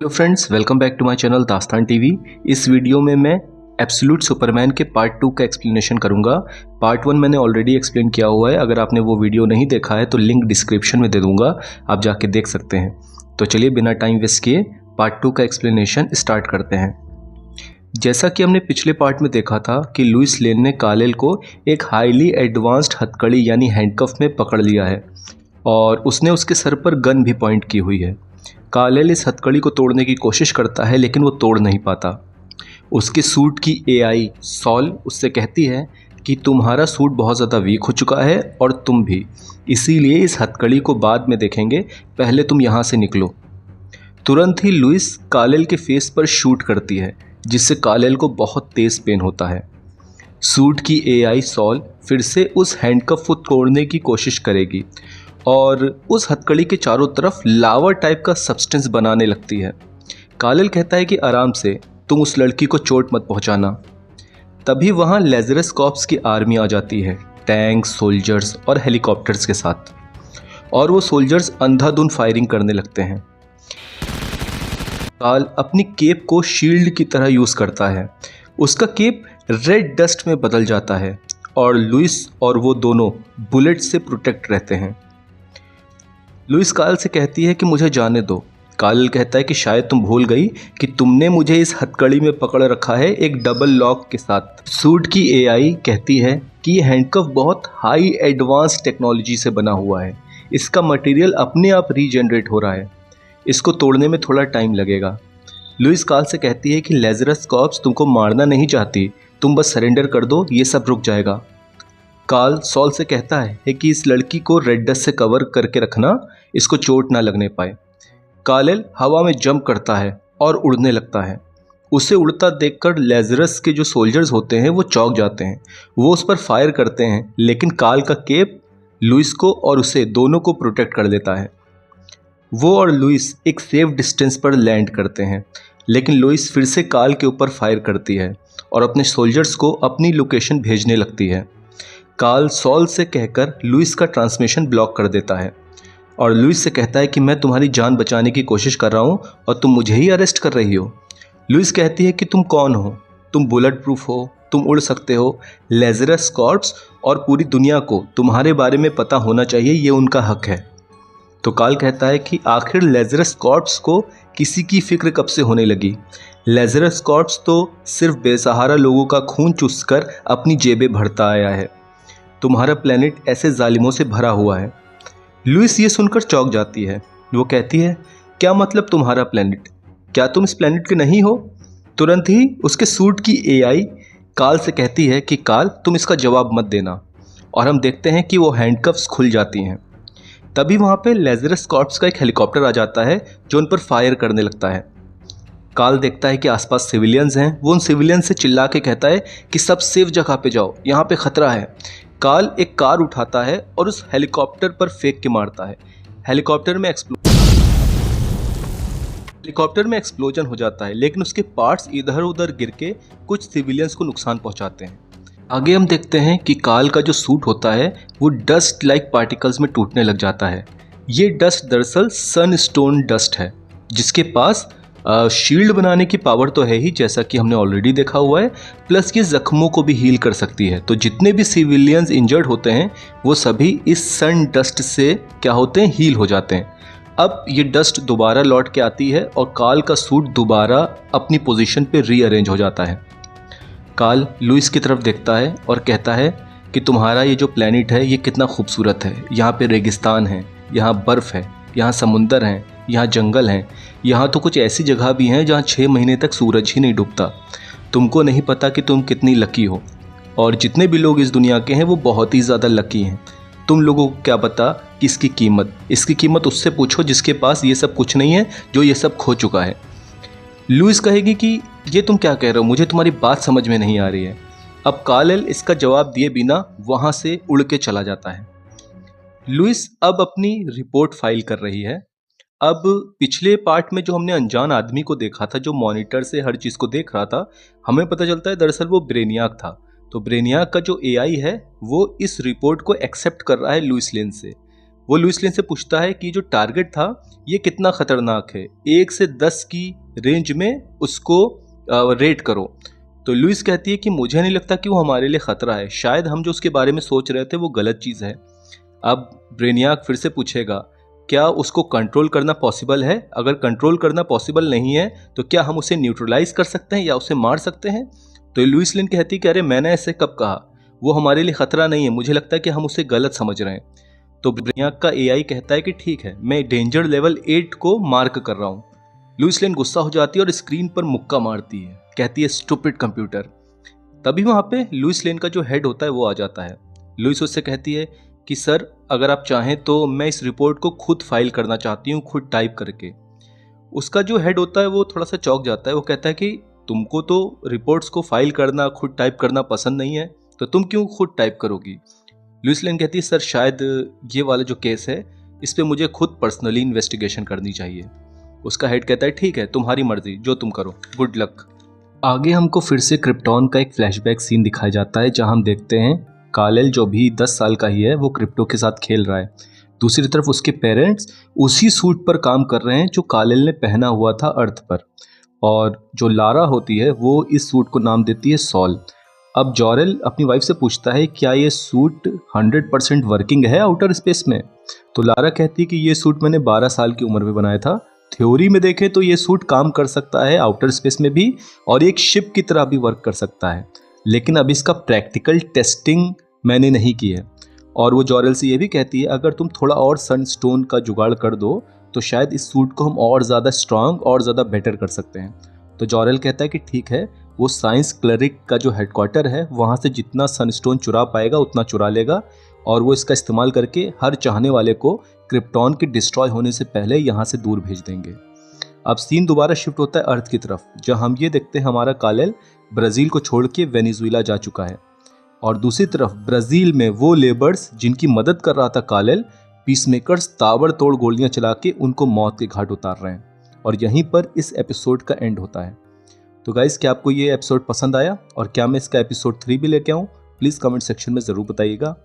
Hello friends, welcome back to my channel Dastaan TV. इस video में मैं एब्सोल्यूट सुपरमैन के पार्ट 2 का एक्सप्लेनेशन करूंगा। पार्ट 1 मैंने ऑलरेडी एक्सप्लेन किया हुआ है। अगर आपने वो वीडियो नहीं देखा है तो लिंक डिस्क्रिप्शन में दे दूंगा, आप जाके देख सकते हैं। तो चलिए बिना टाइम वेस्ट किए पार्ट 2 का एक्सप्लेनेशन स्टार्ट करते हैं। जैसा कि हमने पिछले पार्ट में देखा था कि लुइस लेन ने कालेल को एक हाईली एडवांस्ड हथकड़ी यानी हैंडकफ में पकड़ लिया है और उसने उसके सर पर गन भी पॉइंट की हुई है। कालेल इस हथकड़ी को तोड़ने की कोशिश करता है लेकिन वो तोड़ नहीं पाता। उसके सूट की एआई सॉल उससे कहती है कि तुम्हारा सूट बहुत ज़्यादा वीक हो चुका है और तुम भी, इसीलिए इस हथकड़ी को बाद में देखेंगे, पहले तुम यहाँ से निकलो। तुरंत ही लुइस कालेल के फेस पर शूट करती है जिससे कालेल को बहुत तेज़ पेन होता है। सूट की एआई सॉल फिर से उस हैंडकफ को तोड़ने की कोशिश करेगी और उस हथकड़ी के चारों तरफ लावा टाइप का सब्सटेंस बनाने लगती है। कालेल कहता है कि आराम से, तुम उस लड़की को चोट मत पहुंचाना। तभी वहां लेज़रस कॉर्प्स की आर्मी आ जाती है, टैंक्स, सोल्जर्स और हेलीकॉप्टर्स के साथ, और वो सोल्जर्स अंधाधुंध फायरिंग करने लगते हैं। काल अपनी केप को शील्ड की तरह यूज़ करता है। उसका केप रेड डस्ट में बदल जाता है और लुइस और वो दोनों बुलेट से प्रोटेक्ट रहते हैं। लुइस काल से कहती है कि मुझे जाने दो। काल कहता है कि शायद तुम भूल गई कि तुमने मुझे इस हथकड़ी में पकड़ रखा है एक डबल लॉक के साथ। सूट की एआई कहती है कि ये हैंडकफ बहुत हाई एडवांस टेक्नोलॉजी से बना हुआ है, इसका मटेरियल अपने आप रीजनरेट हो रहा है, इसको तोड़ने में थोड़ा टाइम लगेगा। लुइस काल से कहती है कि लेज़रस कॉर्प्स तुमको मारना नहीं चाहती, तुम बस सरेंडर कर दो, ये सब रुक जाएगा। काल सॉल से कहता है कि इस लड़की को रेड डस्ट से कवर करके रखना, इसको चोट ना लगने पाए। कालेल हवा में जंप करता है और उड़ने लगता है। उसे उड़ता देखकर लेज़रस के जो सोल्जर्स होते हैं वो चौंक जाते हैं। वो उस पर फायर करते हैं लेकिन काल का केप लुइस को और उसे दोनों को प्रोटेक्ट कर देता है। वो और लुइस एक सेफ डिस्टेंस पर लैंड करते हैं लेकिन लुइस फिर से काल के ऊपर फायर करती है और अपने सोल्जर्स को अपनी लोकेशन भेजने लगती है। काल सॉल से कहकर लुइस का ट्रांसमिशन ब्लॉक कर देता है और लुइस से कहता है कि मैं तुम्हारी जान बचाने की कोशिश कर रहा हूँ और तुम मुझे ही अरेस्ट कर रही हो। लुइस कहती है कि तुम कौन हो, तुम बुलेट प्रूफ हो, तुम उड़ सकते हो, लेज़रस कॉर्प्स और पूरी दुनिया को तुम्हारे बारे में पता होना चाहिए, ये उनका हक है। तो काल कहता है कि आखिर लेज़रस कॉर्प्स को किसी की फिक्र कब से होने लगी। लेज़रस कॉर्प्स तो सिर्फ बेसहारा लोगों का खून चूसकर अपनी जेबें भरता आया है। तुम्हारा प्लेनेट ऐसे जालिमों से भरा हुआ है। लुइस ये सुनकर चौंक जाती है। वो कहती है, क्या मतलब तुम्हारा प्लेनेट, क्या तुम इस प्लेनेट के नहीं हो? तुरंत ही उसके सूट की एआई काल से कहती है कि काल तुम इसका जवाब मत देना, और हम देखते हैं कि वो हैंडकफ्स खुल जाती हैं। तभी वहाँ पे लेज़रस कॉर्प्स का एक हेलीकॉप्टर आ जाता है जो उन पर फायर करने लगता है। काल देखता है कि आसपास सिविलियंस हैं। वो उन सिविलियंस से चिल्ला के कहता है कि सब सेफ जगह पे जाओ, यहाँ पे खतरा है। काल एक कार उठाता है और उस हेलीकॉप्टर पर फेंक के मारता है। हेलीकॉप्टर में एक्सप्लोजन हो जाता है लेकिन उसके पार्ट्स इधर उधर गिर के कुछ सिविलियंस को नुकसान पहुंचाते हैं। आगे हम देखते हैं कि काल का जो सूट होता है वो डस्ट लाइक पार्टिकल्स में टूटने लग जाता है। ये डस्ट दरअसल सनस्टोन डस्ट है जिसके पास शील्ड बनाने की पावर तो है ही, जैसा कि हमने ऑलरेडी देखा हुआ है, प्लस ये जख्मों को भी हील कर सकती है। तो जितने भी सिविलियंस इंजर्ड होते हैं वो सभी इस सन डस्ट से क्या होते हैं, हील हो जाते हैं। अब ये डस्ट दोबारा लौट के आती है और काल का सूट दोबारा अपनी पोजीशन पे रीअरेंज हो जाता है। काल लुइस की तरफ देखता है और कहता है कि तुम्हारा ये जो प्लेनेट है ये कितना खूबसूरत है, यहाँ पे रेगिस्तान है, यहाँ बर्फ़ है, यहाँ समुंदर हैं, यहाँ जंगल हैं, यहाँ तो कुछ ऐसी जगह भी हैं जहाँ 6 महीने तक सूरज ही नहीं डूबता। तुमको नहीं पता कि तुम कितनी लकी हो, और जितने भी लोग इस दुनिया के हैं वो बहुत ही ज़्यादा लकी हैं। तुम लोगों को क्या पता कि इसकी कीमत उससे पूछो जिसके पास ये सब कुछ नहीं है, जो ये सब खो चुका है। लुइस कहेगी कि ये तुम क्या कह रहे हो, मुझे तुम्हारी बात समझ में नहीं आ रही है। अब कालेल इसका जवाब दिए बिना वहाँ से उड़ के चला जाता है। लुइस अब अपनी रिपोर्ट फाइल कर रही है। अब पिछले पार्ट में जो हमने अनजान आदमी को देखा था, जो मॉनिटर से हर चीज़ को देख रहा था, हमें पता चलता है दरअसल वो ब्रेनियाक था। तो ब्रेनियाक का जो एआई है वो इस रिपोर्ट को एक्सेप्ट कर रहा है लुइस लेन से। वो लुइस लेन से पूछता है कि जो टारगेट था ये कितना खतरनाक है, 1 से 10 की रेंज में उसको रेट करो। तो लुइस कहती है कि मुझे नहीं लगता कि वो हमारे लिए खतरा है, शायद हम जो उसके बारे में सोच रहे थे वो गलत चीज़ है। अब ब्रेनियाक फिर से पूछेगा क्या उसको कंट्रोल करना पॉसिबल है, अगर कंट्रोल करना पॉसिबल नहीं है तो क्या हम उसे न्यूट्रलाइज कर सकते हैं या उसे मार सकते हैं। तो लुइस लेन कहती है कि अरे मैंने ऐसे कब कहा, वो हमारे लिए खतरा नहीं है, मुझे लगता है कि हम उसे गलत समझ रहे हैं। तो ब्रेनियाक का एआई कहता है कि ठीक है, मैं डेंजर लेवल 8 को मार्क कर रहा हूँ। लुइस लेन गुस्सा हो जाती है और स्क्रीन पर मुक्का मारती है, कहती है स्टूपिड कंप्यूटर। तभी वहाँ पे लुइस लेन का जो हेड होता है वो आ जाता है। लुइस उससे कहती है कि सर अगर आप चाहें तो मैं इस रिपोर्ट को खुद फाइल करना चाहती हूँ, खुद टाइप करके। उसका जो हेड होता है वो थोड़ा सा चौंक जाता है, वो कहता है कि तुमको तो रिपोर्ट्स को फाइल करना, खुद टाइप करना पसंद नहीं है, तो तुम क्यों खुद टाइप करोगी। लुइस लेन कहती है सर शायद ये वाला जो केस है इस पे मुझे खुद पर्सनली इन्वेस्टिगेशन करनी चाहिए। उसका हेड कहता है ठीक है, तुम्हारी मर्जी, जो तुम करो, गुड लक। आगे हमको फिर से क्रिप्टॉन का एक फ्लैशबैक सीन दिखाया जाता है जहां हम देखते हैं कालेल जो भी 10 साल का ही है वो क्रिप्टो के साथ खेल रहा है। दूसरी तरफ उसके पेरेंट्स उसी सूट पर काम कर रहे हैं जो कालेल ने पहना हुआ था अर्थ पर, और जो लारा होती है वो इस सूट को नाम देती है सॉल। अब जॉरेल अपनी वाइफ से पूछता है क्या ये सूट 100% वर्किंग है आउटर स्पेस में। तो लारा कहती है कि ये सूट मैंने 12 साल की उम्र में बनाया था, थ्योरी में देखें तो ये सूट काम कर सकता है आउटर स्पेस में भी और एक शिप की तरह भी वर्क कर सकता है, लेकिन अभी इसका प्रैक्टिकल टेस्टिंग मैंने नहीं की है। और वो जॉरेल से ये भी कहती है अगर तुम थोड़ा और सनस्टोन का जुगाड़ कर दो तो शायद इस सूट को हम और ज़्यादा स्ट्रांग और ज़्यादा बेटर कर सकते हैं। तो जॉरेल कहता है कि ठीक है, वो साइंस क्लरिक का जो हेडक्वार्टर है वहाँ से जितना सनस्टोन चुरा पाएगा उतना चुरा लेगा और वो इसका इस्तेमाल करके हर चाहने वाले को क्रिप्टॉन के डिस्ट्रॉय होने से पहले यहाँ से दूर भेज देंगे। अब सीन दोबारा शिफ्ट होता है अर्थ की तरफ, जहाँ हम ये देखते हैं हमारा कालेल ब्राज़ील को छोड़ के वेनेजुएला जा चुका है और दूसरी तरफ ब्राज़ील में वो लेबर्स जिनकी मदद कर रहा था कालेल, पीसमेकर्स ताबड़तोड़ गोलियां चला के उनको मौत के घाट उतार रहे हैं। और यहीं पर इस एपिसोड का एंड होता है। तो गाइस क्या आपको ये एपिसोड पसंद आया और क्या मैं इसका एपिसोड 3 भी लेके आऊँ, प्लीज़ कमेंट सेक्शन में ज़रूर बताइएगा।